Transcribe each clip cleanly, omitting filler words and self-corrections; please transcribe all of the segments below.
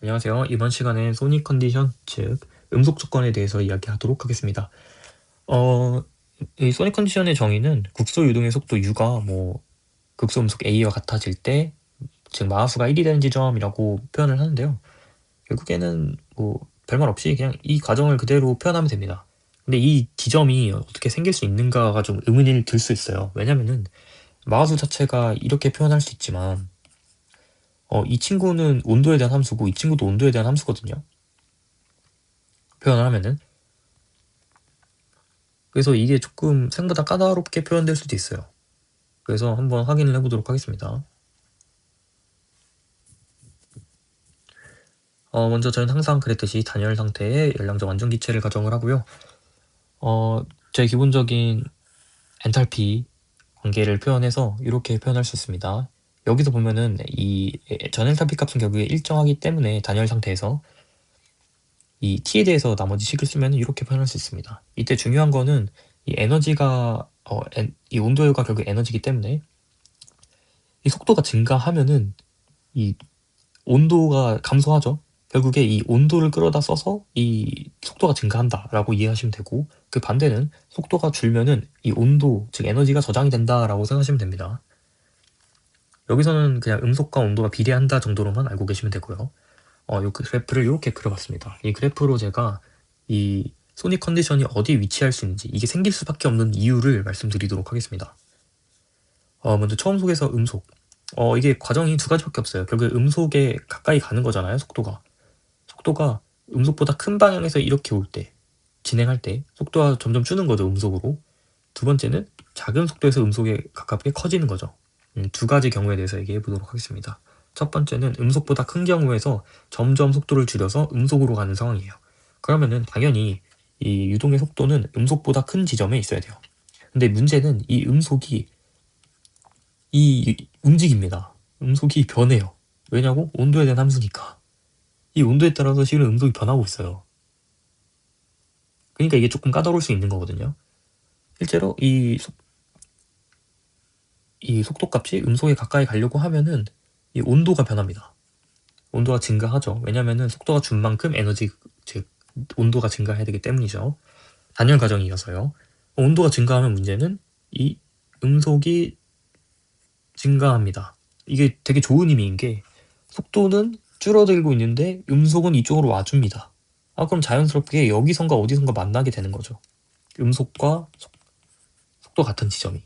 안녕하세요. 이번 시간엔 소닉 컨디션, 즉 음속 조건에 대해서 이야기하도록 하겠습니다. 이 소닉 컨디션의 정의는 국소 유동의 속도 u가 극소 음속 a와 같아질 때, 즉 마하수가 1이 되는 지점이라고 표현을 하는데요. 결국에는 별말 없이 그냥 이 과정을 그대로 표현하면 됩니다. 근데 이 지점이 어떻게 생길 수 있는가가 좀 의문이 들 수 있어요. 왜냐면은 마하수 자체가 이렇게 표현할 수 있지만 이 친구는 온도에 대한 함수고 이 친구도 온도에 대한 함수거든요. 표현을 하면은. 그래서 이게 조금 생각보다 까다롭게 표현될 수도 있어요. 그래서 한번 확인을 해보도록 하겠습니다. 먼저 저는 항상 그랬듯이 단열 상태의 열량적 완전기체를 가정을 하고요. 제 기본적인 엔탈피 관계를 표현해서 이렇게 표현할 수 있습니다. 여기서 보면은 이 전 엔탈피 값은 결국에 일정하기 때문에 단열 상태에서 이 t에 대해서 나머지 식을 쓰면 이렇게 표현할 수 있습니다. 이때 중요한 거는 이 에너지가 이 온도가 결국 에너지이기 때문에 이 속도가 증가하면은 이 온도가 감소하죠. 결국에 이 온도를 끌어다 써서 이 속도가 증가한다라고 이해하시면 되고, 그 반대는 속도가 줄면은 이 온도, 즉 에너지가 저장이 된다라고 생각하시면 됩니다. 여기서는 그냥 음속과 온도가 비례한다 정도로만 알고 계시면 되고요. 이 그래프를 이렇게 그려봤습니다. 이 그래프로 제가 이 소닉 컨디션이 어디에 위치할 수 있는지, 이게 생길 수밖에 없는 이유를 말씀드리도록 하겠습니다. 먼저 처음 속에서 음속. 이게 과정이 두 가지밖에 없어요. 결국에 음속에 가까이 가는 거잖아요, 속도가. 속도가 음속보다 큰 방향에서 이렇게 올 때, 진행할 때 속도가 점점 주는 거죠, 음속으로. 두 번째는 작은 속도에서 음속에 가깝게 커지는 거죠. 두 가지 경우에 대해서 얘기해 보도록 하겠습니다. 첫 번째는 음속보다 큰 경우에서 점점 속도를 줄여서 음속으로 가는 상황이에요. 그러면은 당연히 이 유동의 속도는 음속보다 큰 지점에 있어야 돼요. 근데 문제는 이 음속이 움직입니다. 음속이 변해요. 왜냐고? 온도에 대한 함수니까. 이 온도에 따라서 실은 음속이 변하고 있어요. 그러니까 이게 조금 까다로울 수 있는 거거든요. 실제로 이 속도값이 음속에 가까이 가려고 하면은 이 온도가 변합니다. 온도가 증가하죠. 왜냐면은 속도가 준 만큼 에너지, 즉 온도가 증가해야 되기 때문이죠. 단열 과정이어서요. 온도가 증가하면 문제는 이 음속이 증가합니다. 이게 되게 좋은 의미인 게 속도는 줄어들고 있는데 음속은 이쪽으로 와줍니다. 그럼 자연스럽게 여기선가 어디선가 만나게 되는 거죠. 음속과 속도 같은 지점이.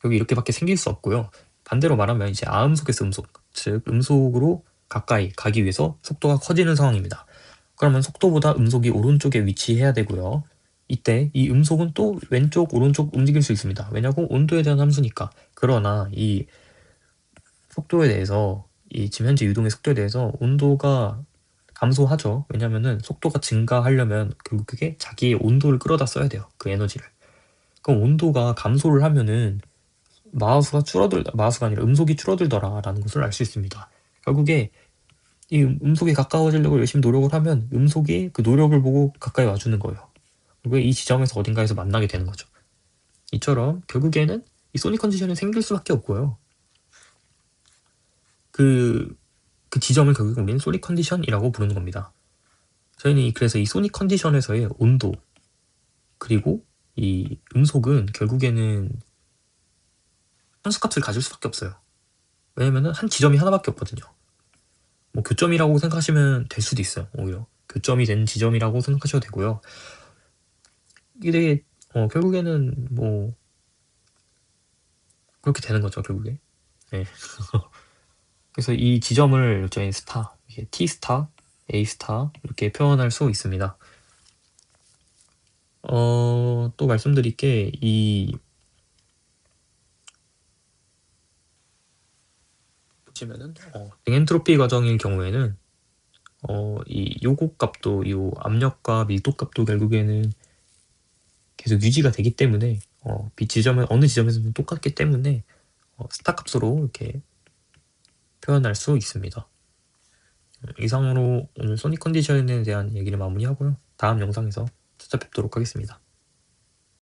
여기 이렇게밖에 생길 수 없고요. 반대로 말하면 이제 아음속에서 음속, 즉 음속으로 가까이 가기 위해서 속도가 커지는 상황입니다. 그러면 속도보다 음속이 오른쪽에 위치해야 되고요. 이때 이 음속은 또 왼쪽, 오른쪽 움직일 수 있습니다. 왜냐고? 온도에 대한 함수니까. 그러나 이 속도에 대해서, 이 지금 현재 유동의 속도에 대해서 온도가 감소하죠. 왜냐면은 속도가 증가하려면 결국 그게 자기의 온도를 끌어다 써야 돼요. 그 에너지를. 그럼 온도가 감소를 하면은 마하수가 아니라 음속이 줄어들더라라는 것을 알 수 있습니다. 결국에 이 음속에 가까워지려고 열심히 노력을 하면 음속이 그 노력을 보고 가까이 와주는 거예요. 결국에 이 지점에서 어딘가에서 만나게 되는 거죠. 이처럼 결국에는 이 소닉 컨디션이 생길 수밖에 없고요. 그 지점을 결국 우리는 소닉 컨디션이라고 부르는 겁니다. 저희는 그래서 이 소닉 컨디션에서의 온도, 그리고 이 음속은 결국에는 함수값을 가질 수밖에 없어요. 왜냐면은 한 지점이 하나밖에 없거든요. 교점이라고 생각하시면 될 수도 있어요. 오히려 교점이 된 지점이라고 생각하셔도 되고요. 이게 되게 결국에는 그렇게 되는 거죠, 결국에. 네. 그래서 이 지점을 저희 스타, T 스타, A 스타 이렇게 표현할 수 있습니다. 또 말씀드릴 게 보시면은 엔트로피 과정일 경우에는 이 요곡 값도, 이 압력과 밀도 값도 결국에는 계속 유지가 되기 때문에 지점은 어느 지점에서는 똑같기 때문에 스타 값으로 이렇게 표현할 수 있습니다. 이상으로 오늘 소닉 컨디션에 대한 얘기를 마무리하고요. 다음 영상에서 찾아뵙도록 하겠습니다.